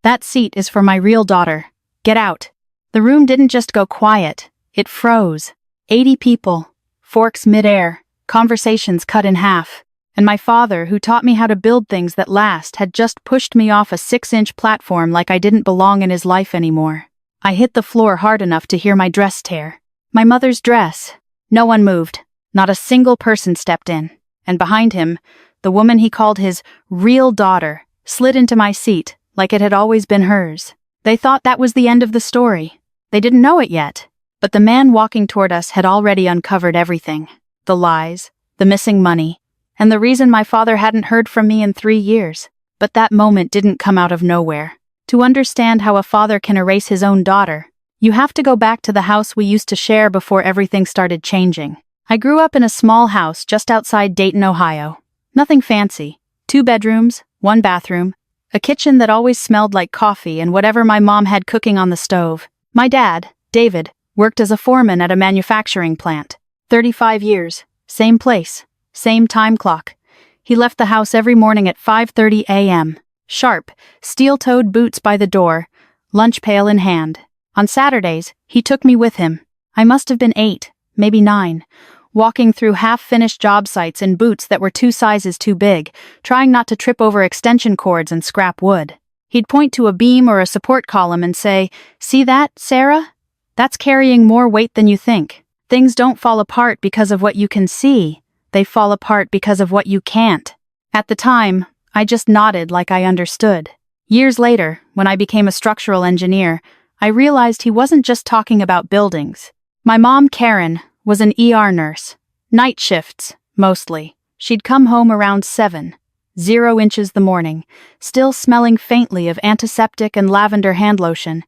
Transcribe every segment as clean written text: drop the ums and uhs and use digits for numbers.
That seat is for my real daughter. Get out." The room didn't just go quiet, it froze. 80 people, forks midair, conversations cut in half. And my father, who taught me how to build things that last, had just pushed me off a 6-inch platform like I didn't belong in his life anymore. I hit the floor hard enough to hear my dress tear. My mother's dress. No one moved. Not a single person stepped in. And behind him, the woman he called his real daughter slid into my seat like it had always been hers. They thought that was the end of the story. They didn't know it yet. But the man walking toward us had already uncovered everything. The lies, the missing money, and the reason my father hadn't heard from me in 3 years. But that moment didn't come out of nowhere. To understand how a father can erase his own daughter, you have to go back to the house we used to share before everything started changing. I grew up in a small house just outside Dayton, Ohio. Nothing fancy. 2 bedrooms, 1 bathroom, a kitchen that always smelled like coffee and whatever my mom had cooking on the stove. My dad, David, worked as a foreman at a manufacturing plant. 35 years, same place, same time clock. He left the house every morning at 5:30 a.m. Sharp, steel-toed boots by the door, lunch pail in hand. On Saturdays, he took me with him. I must have been 8, maybe 9, walking through half-finished job sites in boots that were 2 sizes too big, trying not to trip over extension cords and scrap wood. He'd point to a beam or a support column and say, "See that, Sarah? That's carrying more weight than you think. Things don't fall apart because of what you can see. They fall apart because of what you can't." At the time, I just nodded like I understood. Years later, when I became a structural engineer, I realized he wasn't just talking about buildings. My mom, Karen, was an ER nurse. Night shifts, mostly. She'd come home around 7, 0 inches the morning, still smelling faintly of antiseptic and lavender hand lotion,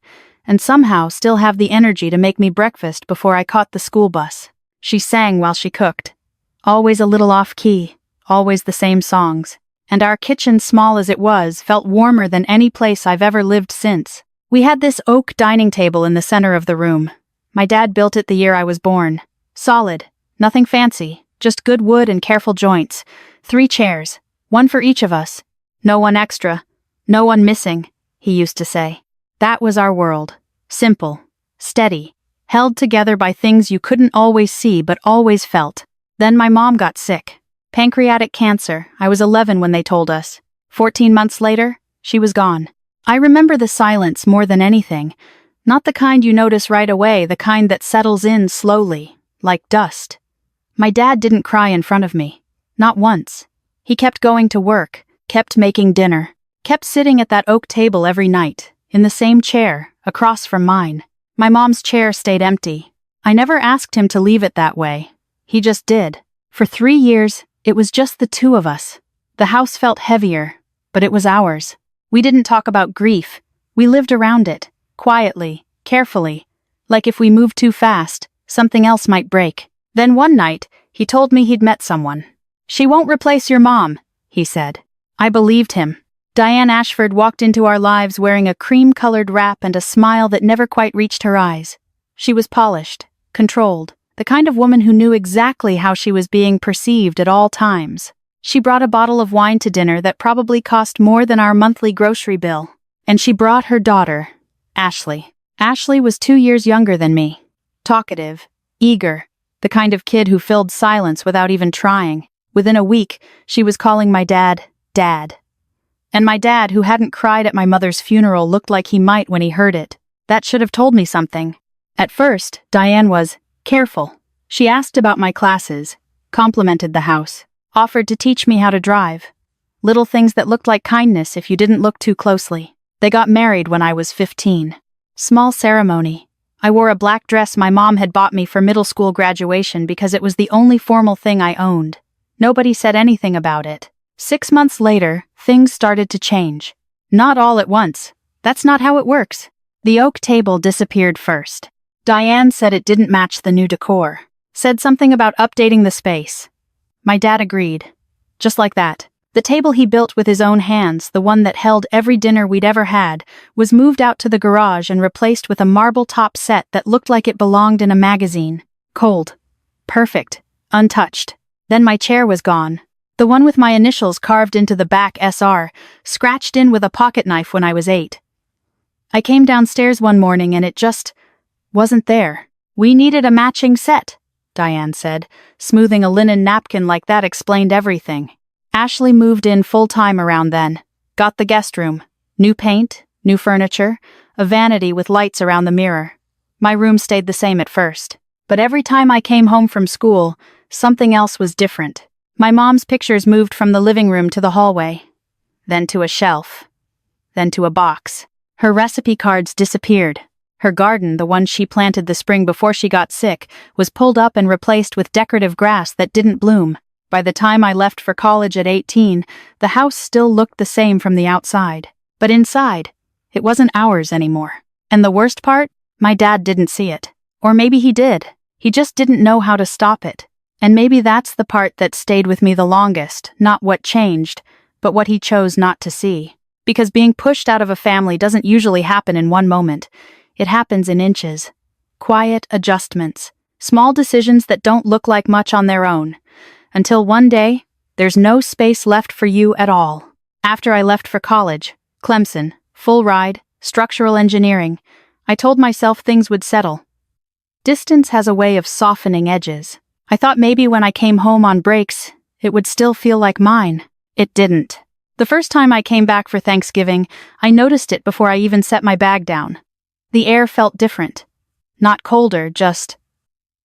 and somehow still have the energy to make me breakfast before I caught the school bus. She sang while she cooked. Always a little off-key, always the same songs. And our kitchen, small as it was, felt warmer than any place I've ever lived since. We had this oak dining table in the center of the room. My dad built it the year I was born. Solid, nothing fancy, just good wood and careful joints. 3 chairs, 1 for each of us. No one extra, no one missing, he used to say. That was our world. Simple, steady, held together by things you couldn't always see but always felt. Then my mom got sick. Pancreatic cancer. I was 11 when they told us. 14 months later, she was gone. I remember the silence more than anything. Not the kind you notice right away, the kind that settles in slowly, like dust. My dad didn't cry in front of me. Not once. He kept going to work, kept making dinner, kept sitting at that oak table every night, in the same chair, across from mine. My mom's chair stayed empty. I never asked him to leave it that way. He just did. For 3 years, it was just the 2 of us. The house felt heavier, but it was ours. We didn't talk about grief. We lived around it, quietly, carefully, like if we moved too fast, something else might break. Then one night, he told me he'd met someone. "She won't replace your mom," he said. I believed him. Diane Ashford walked into our lives wearing a cream-colored wrap and a smile that never quite reached her eyes. She was polished, controlled, the kind of woman who knew exactly how she was being perceived at all times. She brought a bottle of wine to dinner that probably cost more than our monthly grocery bill. And she brought her daughter, Ashley. Ashley was 2 years younger than me. Talkative, eager, the kind of kid who filled silence without even trying. Within a week, she was calling my dad, Dad. And my dad, who hadn't cried at my mother's funeral, looked like he might when he heard it. That should have told me something. At first, Diane was careful. She asked about my classes, complimented the house, offered to teach me how to drive. Little things that looked like kindness if you didn't look too closely. They got married when I was 15. Small ceremony. I wore a black dress my mom had bought me for middle school graduation because it was the only formal thing I owned. Nobody said anything about it. 6 months later, things started to change. Not all at once. That's not how it works. The oak table disappeared first. Diane said it didn't match the new decor. Said something about updating the space. My dad agreed. Just like that. The table he built with his own hands, the one that held every dinner we'd ever had, was moved out to the garage and replaced with a marble-top set that looked like it belonged in a magazine. Cold. Perfect. Untouched. Then my chair was gone. The one with my initials carved into the back SR, scratched in with a pocket knife when I was 8. I came downstairs one morning and it just wasn't there. We needed a matching set, Diane said. Smoothing a linen napkin like that explained everything. Ashley moved in full-time around then. Got the guest room. New paint, new furniture, a vanity with lights around the mirror. My room stayed the same at first. But every time I came home from school, something else was different. My mom's pictures moved from the living room to the hallway. Then to a shelf. Then to a box. Her recipe cards disappeared. Her garden, the one she planted the spring before she got sick, was pulled up and replaced with decorative grass that didn't bloom. By the time I left for college at 18, the house still looked the same from the outside. But inside, it wasn't ours anymore. And the worst part? My dad didn't see it. Or maybe he did. He just didn't know how to stop it. And maybe that's the part that stayed with me the longest, not what changed, but what he chose not to see. Because being pushed out of a family doesn't usually happen in one moment. It happens in inches. Quiet adjustments. Small decisions that don't look like much on their own. Until one day, there's no space left for you at all. After I left for college, Clemson, full ride, structural engineering, I told myself things would settle. Distance has a way of softening edges. I thought maybe when I came home on breaks, it would still feel like mine. It didn't. The first time I came back for Thanksgiving, I noticed it before I even set my bag down. The air felt different. Not colder, just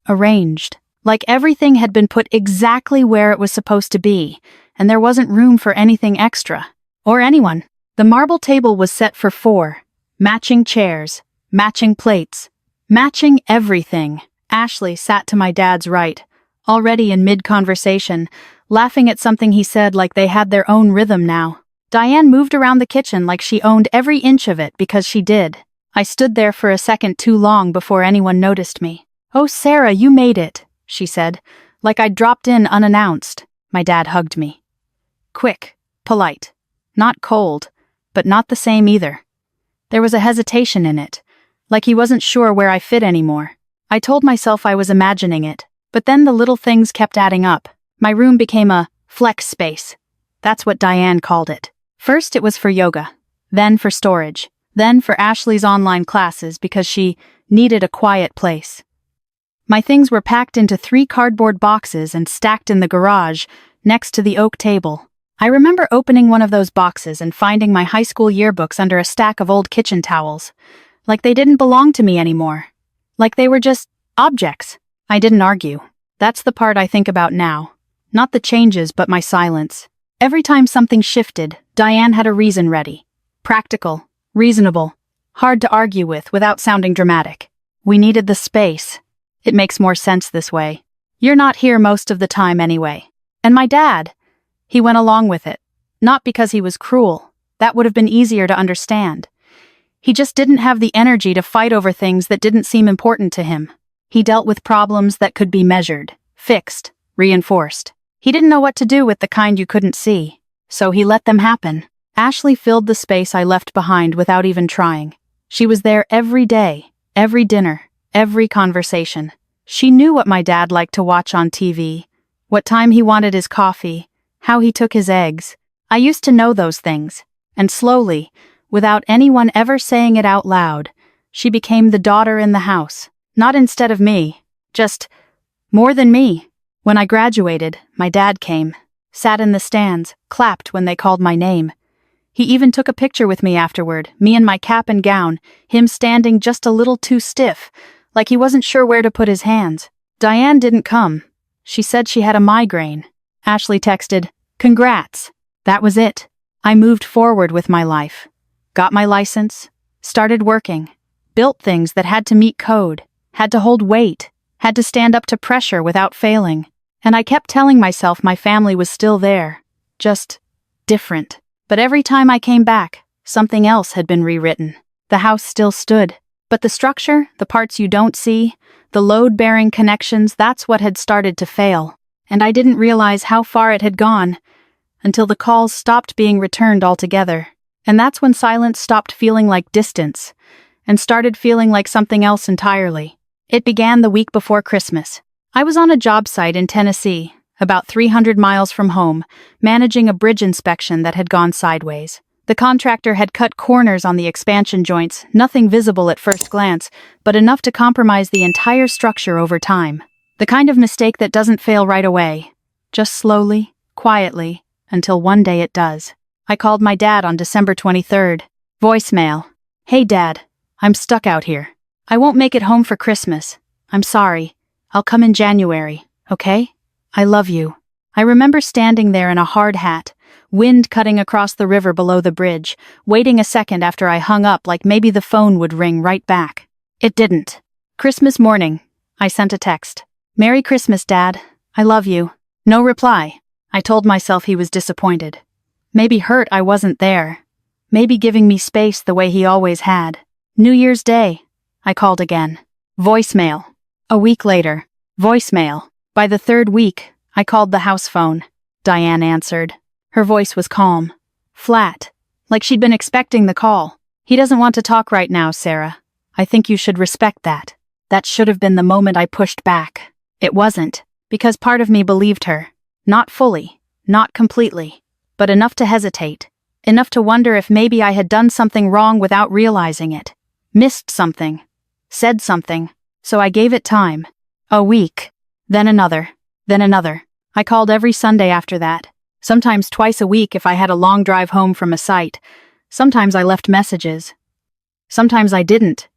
arranged. Like everything had been put exactly where it was supposed to be, and there wasn't room for anything extra. Or anyone. The marble table was set for 4. Matching chairs. Matching plates. Matching everything. Ashley sat to my dad's right, already in mid-conversation, laughing at something he said like they had their own rhythm now. Diane moved around the kitchen like she owned every inch of it because she did. I stood there for a second too long before anyone noticed me. "Oh, Sarah, you made it," she said, like I'd dropped in unannounced. My dad hugged me. Quick, polite. Not cold, but not the same either. There was a hesitation in it, like he wasn't sure where I fit anymore. I told myself I was imagining it, but then the little things kept adding up. My room became a flex space. That's what Diane called it. First it was for yoga, then for storage, then for Ashley's online classes because she needed a quiet place. My things were packed into 3 cardboard boxes and stacked in the garage, next to the oak table. I remember opening one of those boxes and finding my high school yearbooks under a stack of old kitchen towels. Like they didn't belong to me anymore. Like they were just objects. I didn't argue. That's the part I think about now. Not the changes, but my silence. Every time something shifted, Diane had a reason ready. Practical, reasonable, hard to argue with without sounding dramatic. We needed the space. It makes more sense this way. You're not here most of the time anyway. And my dad, he went along with it. Not because he was cruel. That would have been easier to understand. He just didn't have the energy to fight over things that didn't seem important to him. He dealt with problems that could be measured, fixed, reinforced. He didn't know what to do with the kind you couldn't see. So he let them happen. Ashley filled the space I left behind without even trying. She was there every day, every dinner, every conversation. She knew what my dad liked to watch on TV, what time he wanted his coffee, how he took his eggs. I used to know those things. And slowly, without anyone ever saying it out loud, she became the daughter in the house. Not instead of me, just more than me. When I graduated, my dad came, sat in the stands, clapped when they called my name. He even took a picture with me afterward, me in my cap and gown, him standing just a little too stiff, like he wasn't sure where to put his hands. Diane didn't come. She said she had a migraine. Ashley texted, "Congrats." That was it. I moved forward with my life. Got my license, started working, built things that had to meet code, had to hold weight, had to stand up to pressure without failing. And I kept telling myself my family was still there, just different. But every time I came back, something else had been rewritten. The house still stood. But the structure, the parts you don't see, the load-bearing connections, that's what had started to fail. And I didn't realize how far it had gone until the calls stopped being returned altogether. And that's when silence stopped feeling like distance and started feeling like something else entirely. It began the week before Christmas. I was on a job site in Tennessee, about 300 miles from home, managing a bridge inspection that had gone sideways. The contractor had cut corners on the expansion joints, nothing visible at first glance, but enough to compromise the entire structure over time. The kind of mistake that doesn't fail right away. Just slowly, quietly, until one day it does. I called my dad on December 23rd. Voicemail. Hey Dad, I'm stuck out here. I won't make it home for Christmas. I'm sorry. I'll come in January, okay? I love you. I remember standing there in a hard hat, wind cutting across the river below the bridge, waiting a second after I hung up like maybe the phone would ring right back. It didn't. Christmas morning. I sent a text. Merry Christmas, Dad. I love you. No reply. I told myself he was disappointed. Maybe hurt I wasn't there. Maybe giving me space the way he always had. New Year's Day. I called again. Voicemail. A week later. Voicemail. By the third week, I called the house phone. Diane answered. Her voice was calm. Flat. Like she'd been expecting the call. He doesn't want to talk right now, Sarah. I think you should respect that. That should have been the moment I pushed back. It wasn't, because part of me believed her. Not fully, not completely, but enough to hesitate. Enough to wonder if maybe I had done something wrong without realizing it. Missed something. Said something. So I gave it time. A week. Then another. Then another. I called every Sunday after that. Sometimes twice a week if I had a long drive home from a site. Sometimes I left messages. Sometimes I didn't.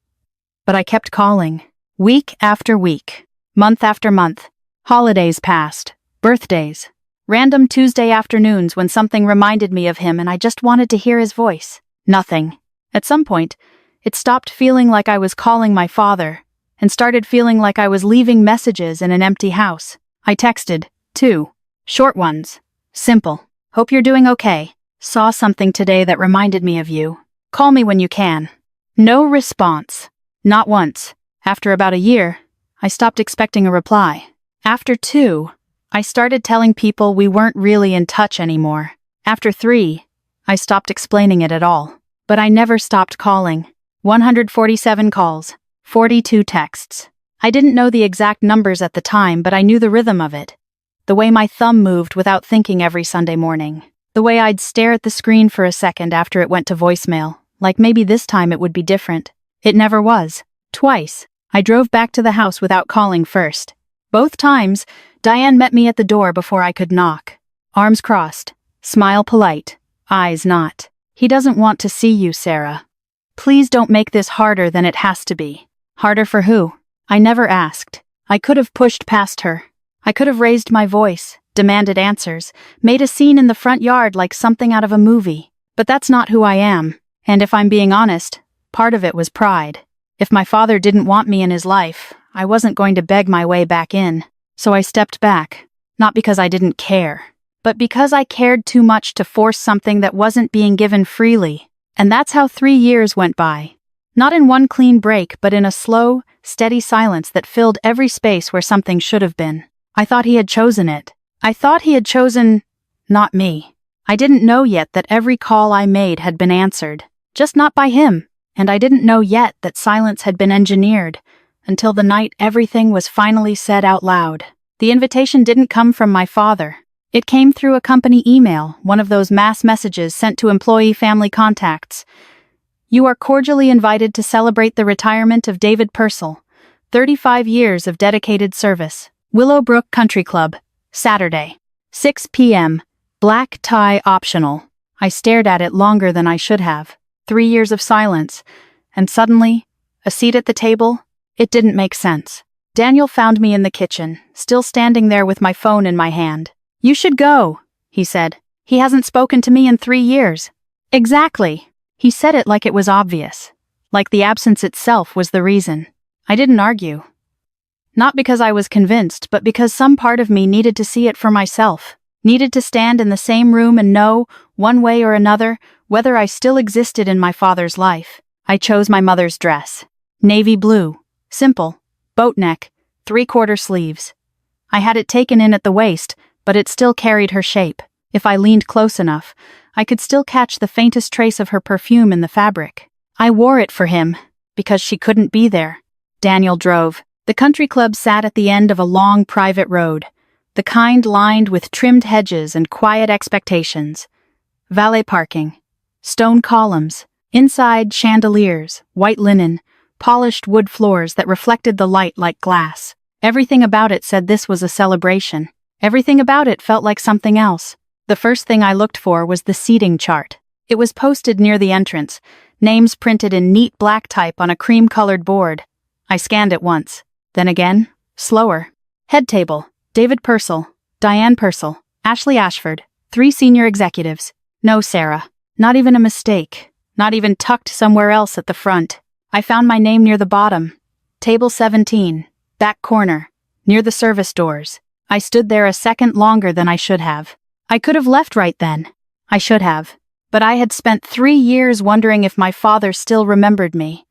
But I kept calling. Week after week. Month after month. Holidays passed. Birthdays. Random Tuesday afternoons when something reminded me of him and I just wanted to hear his voice. Nothing. At some point, it stopped feeling like I was calling my father and started feeling like I was leaving messages in an empty house. I texted, too. Short ones. Simple. Hope you're doing okay. Saw something today that reminded me of you. Call me when you can. No response. Not once. After about a year, I stopped expecting a reply. After 2, I started telling people we weren't really in touch anymore. After 3, I stopped explaining it at all. But I never stopped calling. 147 calls. 42 texts. I didn't know the exact numbers at the time, but I knew the rhythm of it. The way my thumb moved without thinking every Sunday morning. The way I'd stare at the screen for a second after it went to voicemail, like maybe this time it would be different. It never was. Twice, I drove back to the house without calling first. Both times, Diane met me at the door before I could knock. Arms crossed, smile polite, eyes not. He doesn't want to see you, Sarah. Please don't make this harder than it has to be. Harder for who? I never asked. I could have pushed past her. I could have raised my voice, demanded answers, made a scene in the front yard like something out of a movie. But that's not who I am. And if I'm being honest, part of it was pride. If my father didn't want me in his life, I wasn't going to beg my way back in. So I stepped back. Not because I didn't care, but because I cared too much to force something that wasn't being given freely. And that's how 3 years went by. Not in one clean break, but in a slow, steady silence that filled every space where something should have been. I thought he had chosen it. I thought he had chosen, not me. I didn't know yet that every call I made had been answered, just not by him. And I didn't know yet that silence had been engineered, until the night everything was finally said out loud. The invitation didn't come from my father. It came through a company email, one of those mass messages sent to employee family contacts. You are cordially invited to celebrate the retirement of David Purcell. 35 years of dedicated service. Willowbrook Country Club. Saturday. 6 p.m. Black tie optional. I stared at it longer than I should have. 3 years of silence. And suddenly, a seat at the table? It didn't make sense. Daniel found me in the kitchen, still standing there with my phone in my hand. You should go, he said. He hasn't spoken to me in 3 years. Exactly. He said it like it was obvious. Like the absence itself was the reason. I didn't argue. Not because I was convinced, but because some part of me needed to see it for myself. Needed to stand in the same room and know, one way or another, whether I still existed in my father's life. I chose my mother's dress. Navy blue. Simple. Boat neck. 3/4 sleeves. I had it taken in at the waist, but it still carried her shape. If I leaned close enough, I could still catch the faintest trace of her perfume in the fabric. I wore it for him, because she couldn't be there. Daniel drove. The country club sat at the end of a long private road, the kind lined with trimmed hedges and quiet expectations. Valet parking. Stone columns. Inside, chandeliers, white linen, polished wood floors that reflected the light like glass. Everything about it said this was a celebration. Everything about it felt like something else. The first thing I looked for was the seating chart. It was posted near the entrance, names printed in neat black type on a cream-colored board. I scanned it once. Then again, slower. Head table: David Purcell, Diane Purcell, Ashley Ashford, 3 senior executives. No Sarah. Not even a mistake. Not even tucked somewhere else at the front. I found my name near the bottom. Table 17, back corner, near the service doors. I stood there a second longer than I should have. I could have left right then. I should have. But I had spent 3 years wondering if my father still remembered me.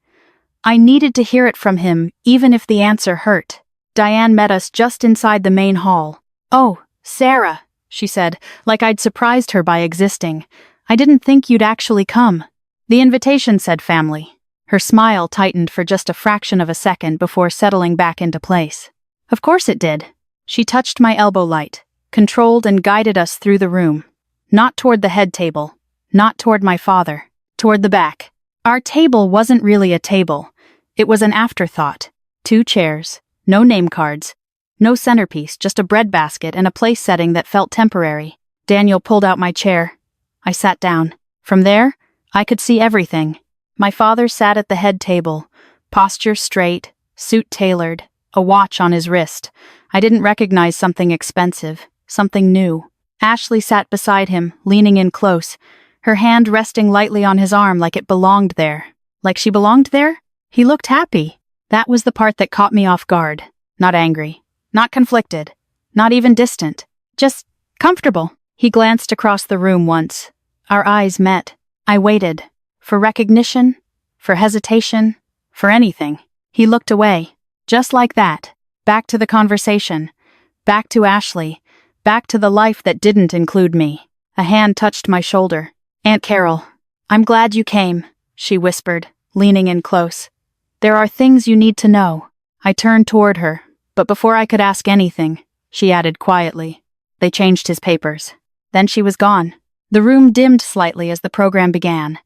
I needed to hear it from him, even if the answer hurt. Diane met us just inside the main hall. "Oh, Sarah," she said, like I'd surprised her by existing. "I didn't think you'd actually come." The invitation said family. Her smile tightened for just a fraction of a second before settling back into place. Of course it did. She touched my elbow light, controlled and guided us through the room. Not toward the head table, not toward my father, toward the back. Our table wasn't really a table. It was an afterthought. 2 chairs, no name cards, no centerpiece, just a breadbasket and a place setting that felt temporary. Daniel pulled out my chair. I sat down. From there, I could see everything. My father sat at the head table, posture straight, suit tailored, a watch on his wrist. I didn't recognize something expensive, something new. Ashley sat beside him, leaning in close, her hand resting lightly on his arm like it belonged there. Like she belonged there? He looked happy. That was the part that caught me off guard. Not angry, not conflicted, not even distant. Just comfortable. He glanced across the room once. Our eyes met. I waited. For recognition, for hesitation, for anything. He looked away. Just like that. Back to the conversation. Back to Ashley. Back to the life that didn't include me. A hand touched my shoulder. "Aunt Carol, I'm glad you came," she whispered, leaning in close. "There are things you need to know." I turned toward her, but before I could ask anything, she added quietly, "They changed his papers." Then she was gone. The room dimmed slightly as the program began.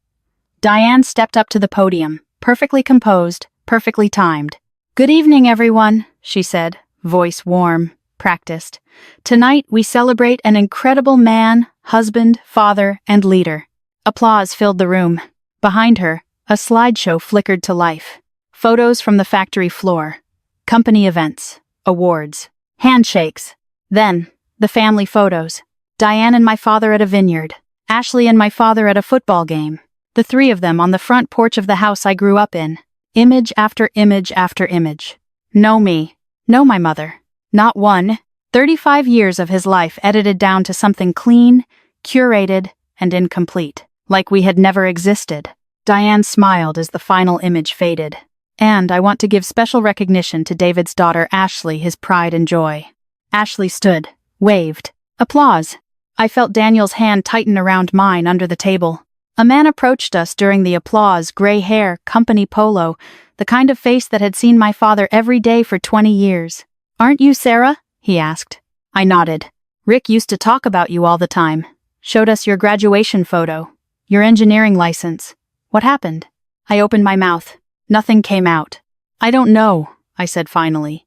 Diane stepped up to the podium, perfectly composed, perfectly timed. "Good evening, everyone," she said, voice warm, practiced. "Tonight we celebrate an incredible man, husband, father, and leader." Applause filled the room. Behind her, a slideshow flickered to life. Photos from the factory floor. Company events. Awards. Handshakes. Then, the family photos. Diane and my father at a vineyard. Ashley and my father at a football game. The 3 of them on the front porch of the house I grew up in. Image after image after image. No me. No my mother. Not one. 35 years of his life edited down to something clean, curated, and incomplete. Like we had never existed. Diane smiled as the final image faded. "And I want to give special recognition to David's daughter Ashley, his pride and joy." Ashley stood, waved. Applause. I felt Daniel's hand tighten around mine under the table. A man approached us during the applause, gray hair, company polo, the kind of face that had seen my father every day for 20 years. "Aren't you Sarah?" he asked. I nodded. "Rick used to talk about you all the time. Showed us your graduation photo. Your engineering license. What happened?" I opened my mouth. Nothing came out. "I don't know," I said finally.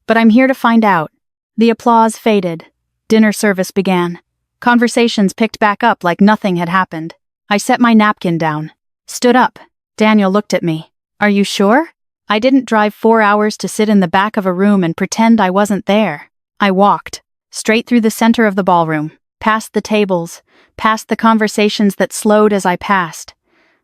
"But I'm here to find out." The applause faded. Dinner service began. Conversations picked back up like nothing had happened. I set my napkin down. Stood up. Daniel looked at me. "Are you sure?" I didn't drive 4 hours to sit in the back of a room and pretend I wasn't there. I walked. Straight through the center of the ballroom. Past the tables. Past the conversations that slowed as I passed.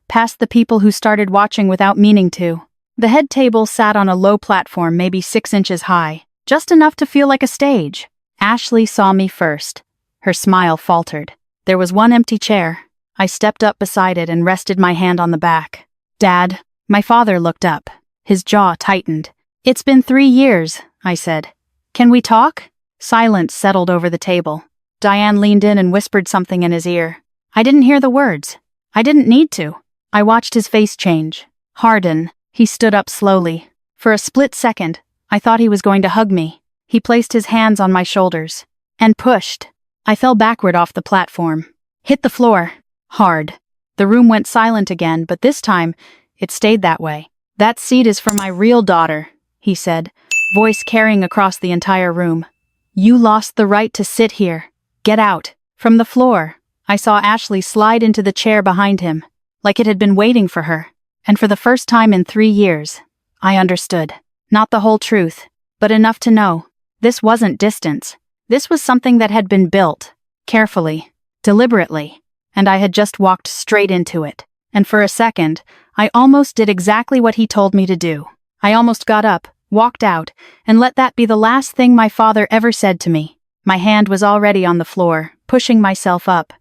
Past the people who started watching without meaning to. The head table sat on a low platform maybe 6 inches high. Just enough to feel like a stage. Ashley saw me first. Her smile faltered. There was one empty chair. I stepped up beside it and rested my hand on the back. "Dad," my father looked up. His jaw tightened. "It's been 3 years," I said. "Can we talk?" Silence settled over the table. Diane leaned in and whispered something in his ear. I didn't hear the words. I didn't need to. I watched his face change. Harden. He stood up slowly. For a split second, I thought he was going to hug me. He placed his hands on my shoulders. And pushed. I fell backward off the platform. Hit the floor. Hard. The room went silent again, but this time, it stayed that way. "That seat is for my real daughter," he said, voice carrying across the entire room. "You lost the right to sit here. Get out." From the floor, I saw Ashley slide into the chair behind him, like it had been waiting for her. And for the first time in 3 years, I understood. Not the whole truth, but enough to know. This wasn't distance. This was something that had been built, carefully, deliberately, and I had just walked straight into it. And for a second, I almost did exactly what he told me to do. I almost got up, walked out, and let that be the last thing my father ever said to me. My hand was already on the floor, pushing myself up.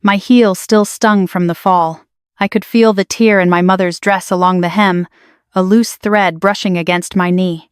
My heel still stung from the fall. I could feel the tear in my mother's dress along the hem, a loose thread brushing against my knee.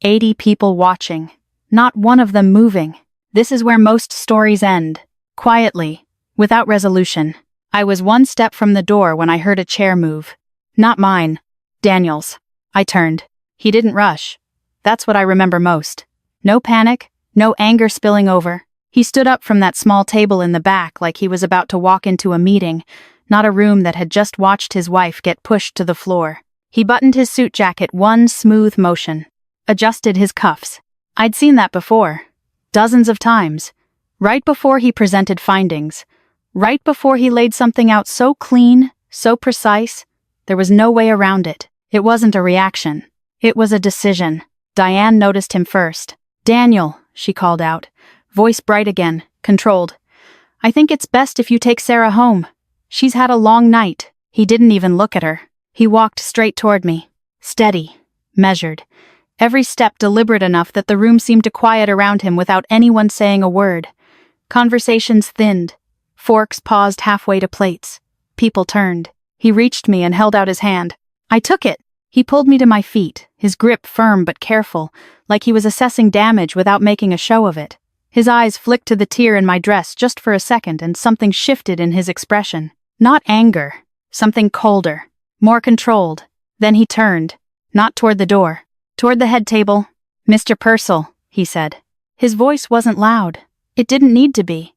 80 people watching, not one of them moving. This is where most stories end. Quietly, without resolution. I was one step from the door when I heard a chair move. Not mine. Daniel's. I turned. He didn't rush. That's what I remember most. No panic, no anger spilling over. He stood up from that small table in the back like he was about to walk into a meeting, not a room that had just watched his wife get pushed to the floor. He buttoned his suit jacket one smooth motion, adjusted his cuffs. I'd seen that before. Dozens of times. Right before he presented findings. Right before he laid something out so clean, so precise, there was no way around it. It wasn't a reaction. It was a decision. Diane noticed him first. "Daniel," she called out, voice bright again, controlled. "I think it's best if you take Sarah home. She's had a long night." He didn't even look at her. He walked straight toward me. Steady. Measured. Every step deliberate enough that the room seemed to quiet around him without anyone saying a word. Conversations thinned. Forks paused halfway to plates. People turned. He reached me and held out his hand. I took it. He pulled me to my feet, his grip firm but careful, like he was assessing damage without making a show of it. His eyes flicked to the tear in my dress just for a second, and something shifted in his expression. Not anger. Something colder. More controlled. Then he turned. Not toward the door. Toward the head table. "Mr. Purcell," he said. His voice wasn't loud. It didn't need to be.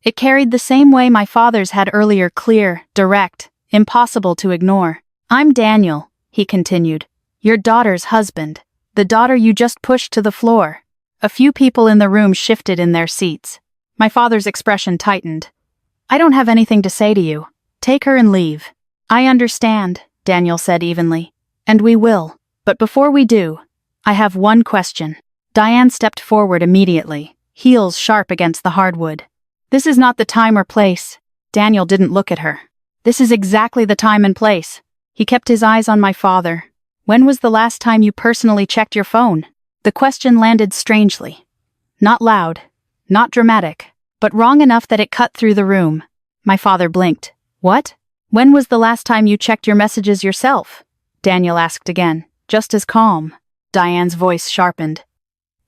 It carried the same way my father's had earlier, clear, direct, impossible to ignore. "I'm Daniel," he continued. "Your daughter's husband. The daughter you just pushed to the floor." A few people in the room shifted in their seats. My father's expression tightened. "I don't have anything to say to you. Take her and leave." "I understand," Daniel said evenly. "And we will. But before we do, I have one question." Diane stepped forward immediately, heels sharp against the hardwood. "This is not the time or place." Daniel didn't look at her. "This is exactly the time and place." He kept his eyes on my father. "When was the last time you personally checked your phone?" The question landed strangely. Not loud, not dramatic, but wrong enough that it cut through the room. My father blinked. "What? When was the last time you checked your messages yourself?" Daniel asked again, just as calm. Diane's voice sharpened.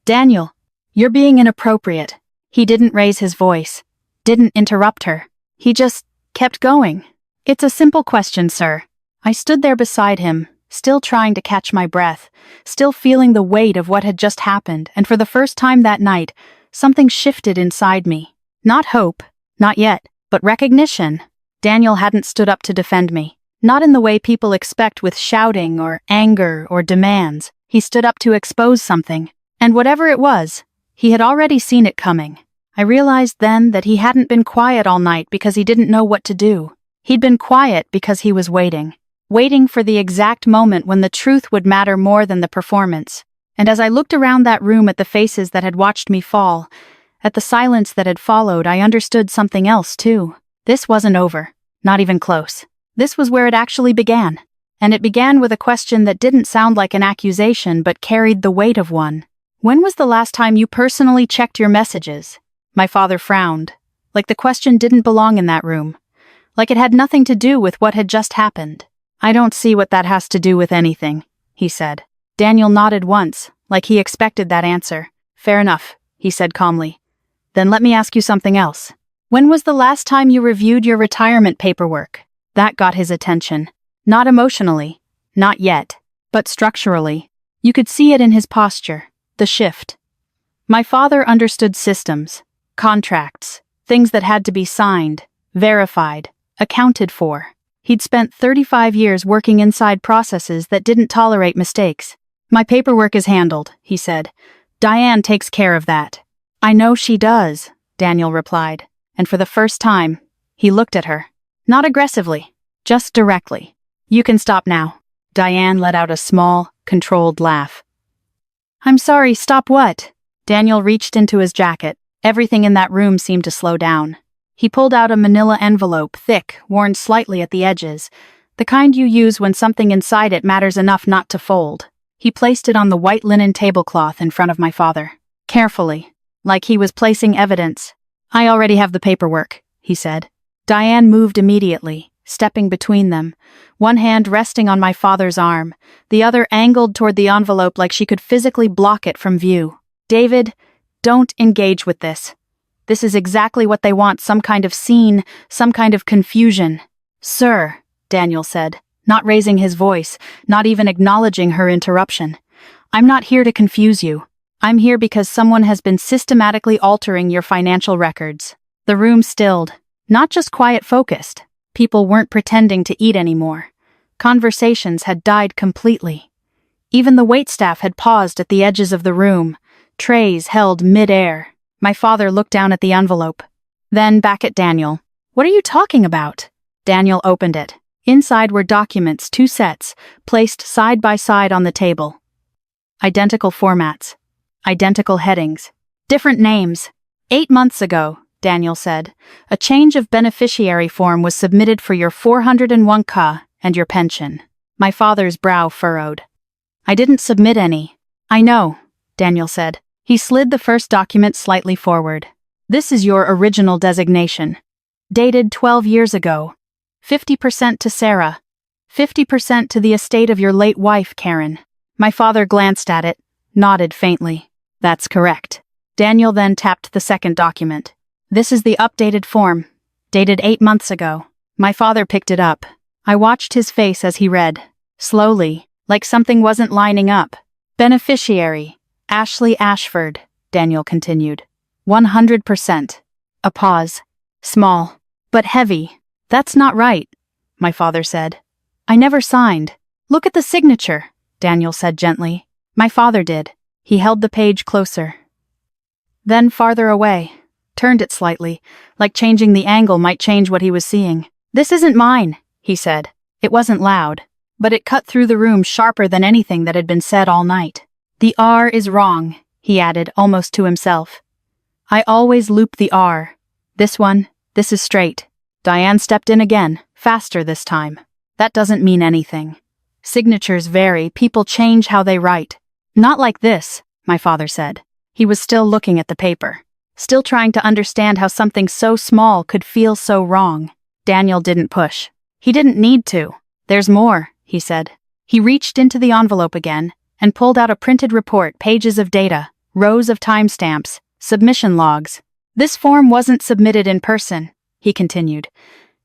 "Daniel, you're being inappropriate." He didn't raise his voice, didn't interrupt her. He just kept going. "It's a simple question, sir." I stood there beside him, still trying to catch my breath, still feeling the weight of what had just happened, and for the first time that night, something shifted inside me. Not hope, not yet, but recognition. Daniel hadn't stood up to defend me. Not in the way people expect with shouting or anger or demands. He stood up to expose something. And whatever it was, he had already seen it coming. I realized then that he hadn't been quiet all night because he didn't know what to do. He'd been quiet because he was waiting. Waiting for the exact moment when the truth would matter more than the performance. And as I looked around that room at the faces that had watched me fall, at the silence that had followed, I understood something else too. This wasn't over. Not even close. This was where it actually began. And it began with a question that didn't sound like an accusation but carried the weight of one. "When was the last time you personally checked your messages?" My father frowned, like the question didn't belong in that room, like it had nothing to do with what had just happened. "I don't see what that has to do with anything," he said. Daniel nodded once, like he expected that answer. "Fair enough," he said calmly. "Then let me ask you something else. When was the last time you reviewed your retirement paperwork?" That got his attention. Not emotionally, not yet, but structurally. You could see it in his posture, the shift. My father understood systems, contracts, things that had to be signed, verified, accounted for. He'd spent 35 years working inside processes that didn't tolerate mistakes. "My paperwork is handled," he said. "Diane takes care of that." "I know she does," Daniel replied, and for the first time, he looked at her. Not aggressively, just directly. "You can stop now." Diane let out a small, controlled laugh. "I'm sorry, stop what?" Daniel reached into his jacket. Everything in that room seemed to slow down. He pulled out a manila envelope, thick, worn slightly at the edges, the kind you use when something inside it matters enough not to fold. He placed it on the white linen tablecloth in front of my father, carefully, like he was placing evidence. "I already have the paperwork," he said. Diane moved immediately, stepping between them, one hand resting on my father's arm, the other angled toward the envelope like she could physically block it from view. "David, don't engage with this. This is exactly what they want, some kind of scene, some kind of confusion." "Sir," Daniel said, not raising his voice, not even acknowledging her interruption. "I'm not here to confuse you. I'm here because someone has been systematically altering your financial records." The room stilled, not just quiet-focused. People weren't pretending to eat anymore. Conversations had died completely. Even the waitstaff had paused at the edges of the room, trays held mid-air. My father looked down at the envelope, then back at Daniel. "What are you talking about?" Daniel opened it. Inside were documents, 2 sets, placed side by side on the table. Identical formats, identical headings, different names. 8 months ago, Daniel said, a change of beneficiary form was submitted for your 401k and your pension. My father's brow furrowed. "I didn't submit any." "I know," Daniel said. He slid the first document slightly forward. "This is your original designation. Dated 12 years ago. 50% to Sarah. 50% to the estate of your late wife, Karen." My father glanced at it, nodded faintly. "That's correct." Daniel then tapped the second document. "This is the updated form, dated 8 months ago." My father picked it up. I watched his face as he read. Slowly, like something wasn't lining up. "Beneficiary, Ashley Ashford," Daniel continued. 100%. A pause. "Small, but heavy." "That's not right," my father said. "I never signed." "Look at the signature," Daniel said gently. My father did. He held the page closer. Then farther away. Turned it slightly, like changing the angle might change what he was seeing. "This isn't mine," he said. It wasn't loud, but it cut through the room sharper than anything that had been said all night. "The R is wrong," he added, almost to himself. "I always loop the R. This is straight." Diane stepped in again, faster this time. "That doesn't mean anything. Signatures vary, people change how they write." "Not like this," my father said. He was still looking at the paper, still trying to understand how something so small could feel so wrong. Daniel didn't push. He didn't need to. "There's more," he said. He reached into the envelope again and pulled out a printed report, pages of data, rows of timestamps, submission logs. "This form wasn't submitted in person," he continued.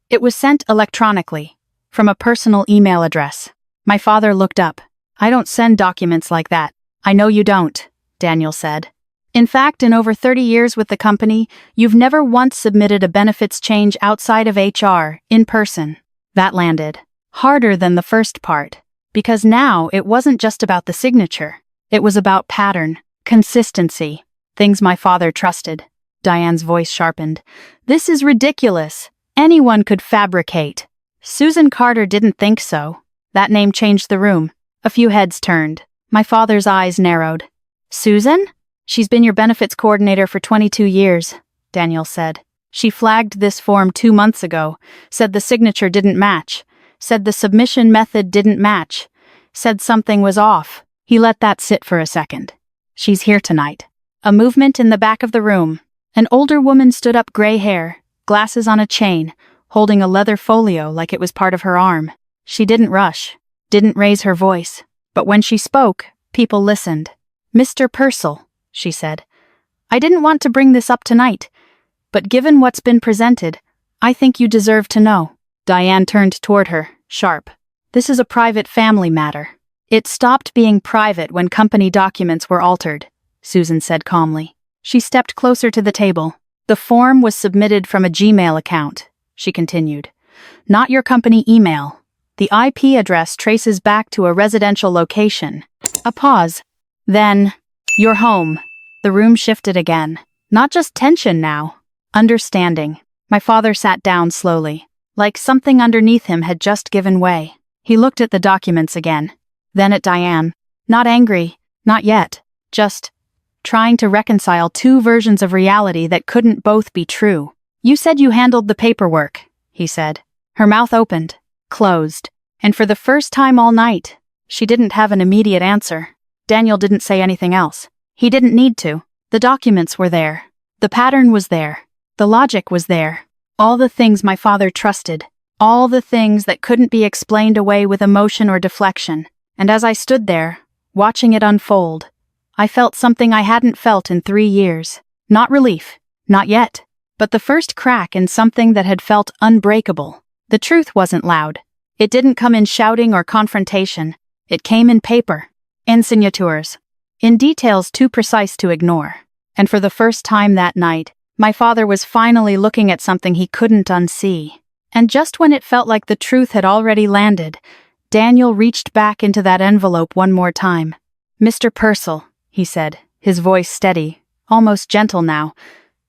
"It was sent electronically, from a personal email address." My father looked up. "I don't send documents like that." "I know you don't," Daniel said. "In fact, in over 30 years with the company, you've never once submitted a benefits change outside of HR, in person." That landed. Harder than the first part. Because now it wasn't just about the signature. It was about pattern, consistency, things my father trusted. Diane's voice sharpened. "This is ridiculous. Anyone could fabricate." Susan Carter didn't think so. That name changed the room. A few heads turned. My father's eyes narrowed. "Susan? She's been your benefits coordinator for 22 years, Daniel said. "She flagged this form 2 months ago, said the signature didn't match, said the submission method didn't match, said something was off." He let that sit for a second. "She's here tonight." A movement in the back of the room. An older woman stood up, gray hair, glasses on a chain, holding a leather folio like it was part of her arm. She didn't rush, didn't raise her voice, but when she spoke, people listened. "Mr. Purcell," she said, "I didn't want to bring this up tonight, but given what's been presented, I think you deserve to know." Diane turned toward her, sharp. "This is a private family matter." "It stopped being private when company documents were altered," Susan said calmly. She stepped closer to the table. "The form was submitted from a Gmail account," she continued. Not your company email. The IP address traces back to a residential location. A pause. Then, you're home. The room shifted again. Not just tension now. Understanding. My father sat down slowly, like something underneath him had just given way. He looked at the documents again. Then at Diane. Not angry. Not yet. Just trying to reconcile two versions of reality that couldn't both be true. You said you handled the paperwork, he said. Her mouth opened, closed, and for the first time all night, she didn't have an immediate answer. Daniel didn't say anything else. He didn't need to. The documents were there. The pattern was there. The logic was there. All the things my father trusted. All the things that couldn't be explained away with emotion or deflection. And as I stood there, watching it unfold, I felt something I hadn't felt in 3 years. Not relief. Not yet. But the first crack in something that had felt unbreakable. The truth wasn't loud. It didn't come in shouting or confrontation. It came in paper. In signatures. In details too precise to ignore. And for the first time that night, my father was finally looking at something he couldn't unsee. And just when it felt like the truth had already landed, Daniel reached back into that envelope one more time. Mr. Purcell, he said, his voice steady, almost gentle now.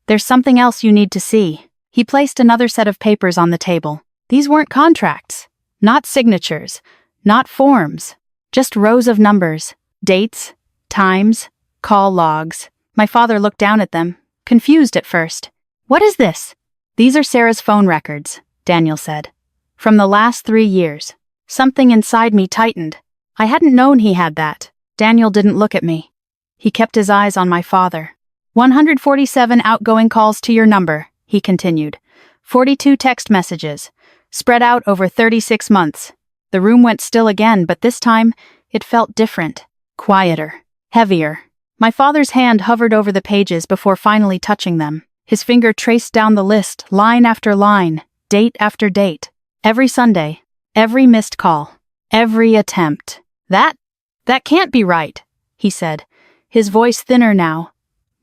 There's something else you need to see. He placed another set of papers on the table. These weren't contracts. Not signatures. Not forms. Just rows of numbers. Dates. Times. Call logs. My father looked down at them, confused at first. What is this? These are Sarah's phone records, Daniel said. From the last 3 years. Something inside me tightened. I hadn't known he had that. Daniel didn't look at me. He kept his eyes on my father. 147 outgoing calls to your number, he continued. 42 text messages, spread out over 36 months. The room went still again, but this time, it felt different. Quieter. Heavier. My father's hand hovered over the pages before finally touching them. His finger traced down the list, line after line, date after date. Every Sunday. Every missed call. Every attempt. That can't be right, he said, his voice thinner now.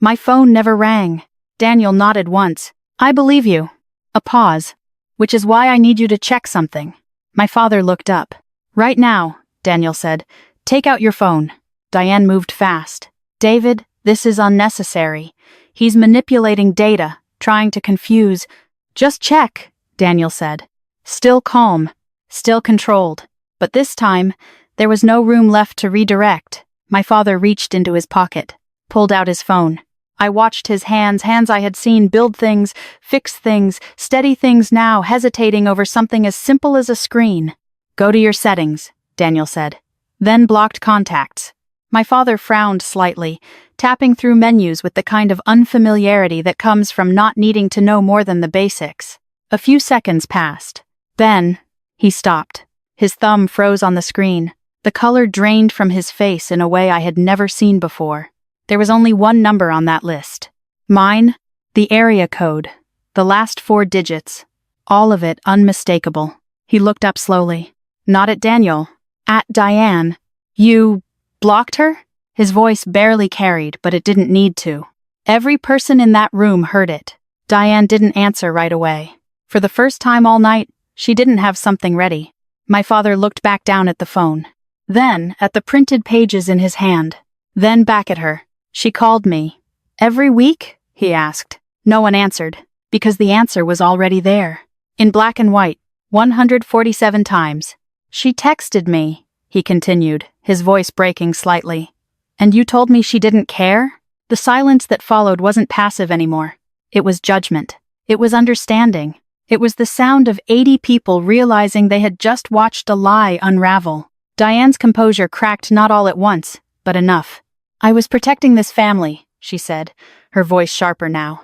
My phone never rang. Daniel nodded once. I believe you. A pause. Which is why I need you to check something. My father looked up. Right now, Daniel said. Take out your phone. Diane moved fast. David, this is unnecessary. He's manipulating data, trying to confuse. Just check, Daniel said. Still calm. Still controlled. But this time, there was no room left to redirect. My father reached into his pocket, pulled out his phone. I watched his hands I had seen build things, fix things, steady things now, hesitating over something as simple as a screen. Go to your settings, Daniel said. Then blocked contacts. My father frowned slightly, tapping through menus with the kind of unfamiliarity that comes from not needing to know more than the basics. A few seconds passed. Then, he stopped. His thumb froze on the screen. The color drained from his face in a way I had never seen before. There was only one number on that list. Mine, the area code, the last 4 digits, all of it unmistakable. He looked up slowly. Not at Daniel. At Diane. You blocked her? His voice barely carried, but it didn't need to. Every person in that room heard it. Diane didn't answer right away. For the first time all night, she didn't have something ready. My father looked back down at the phone. Then, at the printed pages in his hand. Then back at her. She called me. Every week? He asked. No one answered, because the answer was already there. In black and white, 147 times. She texted me, he continued, his voice breaking slightly. And you told me she didn't care? The silence that followed wasn't passive anymore. It was judgment. It was understanding. It was the sound of 80 people realizing they had just watched a lie unravel. Diane's composure cracked not all at once, but enough. I was protecting this family, she said, her voice sharper now.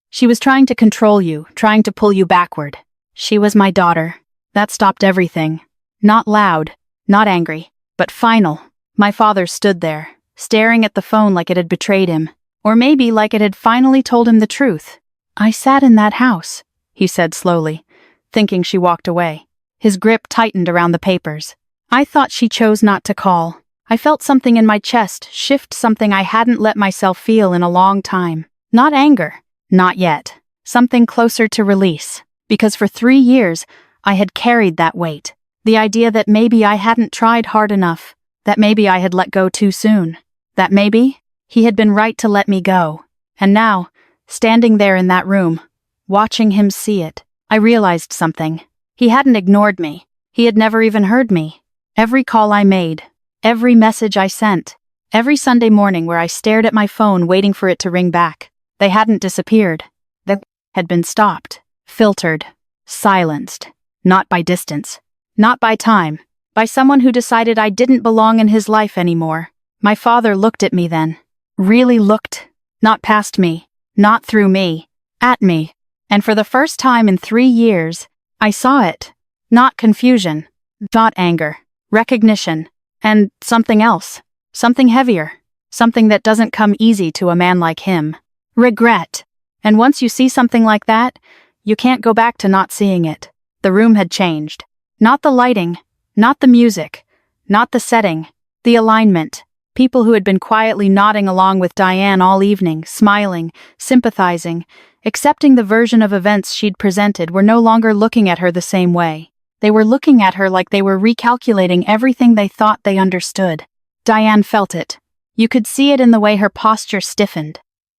She was trying to control you, trying to pull you backward. She was my daughter. That stopped everything. Not loud, not angry, but final. My father stood there, staring at the phone like it had betrayed him, or maybe like it had finally told him the truth. I sat in that house, he said slowly, thinking she walked away. His grip tightened around the papers. I thought she chose not to call. I felt something in my chest shift, something I hadn't let myself feel in a long time. Not anger. Not yet. Something closer to release. Because for 3 years, I had carried that weight. The idea that maybe I hadn't tried hard enough, that maybe I had let go too soon, that maybe he had been right to let me go. And now, standing there in that room, watching him see it, I realized something. He hadn't ignored me. He had never even heard me. Every call I made, every message I sent, every Sunday morning where I stared at my phone waiting for it to ring back, they hadn't disappeared. They had been stopped, filtered, silenced. Not by distance, not by time, by someone who decided I didn't belong in his life anymore. My father looked at me then. Really looked. Not past me, not through me, at me. And for the first time in 3 years, I saw it. Not confusion, not anger, recognition, and something else. Something heavier. Something that doesn't come easy to a man like him. Regret. And once you see something like that, you can't go back to not seeing it. The room had changed. Not the lighting, not the music, not the setting, the alignment. People who had been quietly nodding along with Diane all evening, smiling, sympathizing, accepting the version of events she'd presented, were no longer looking at her the same way. They were looking at her like they were recalculating everything they thought they understood. Diane felt it. You could see it in the way her posture stiffened,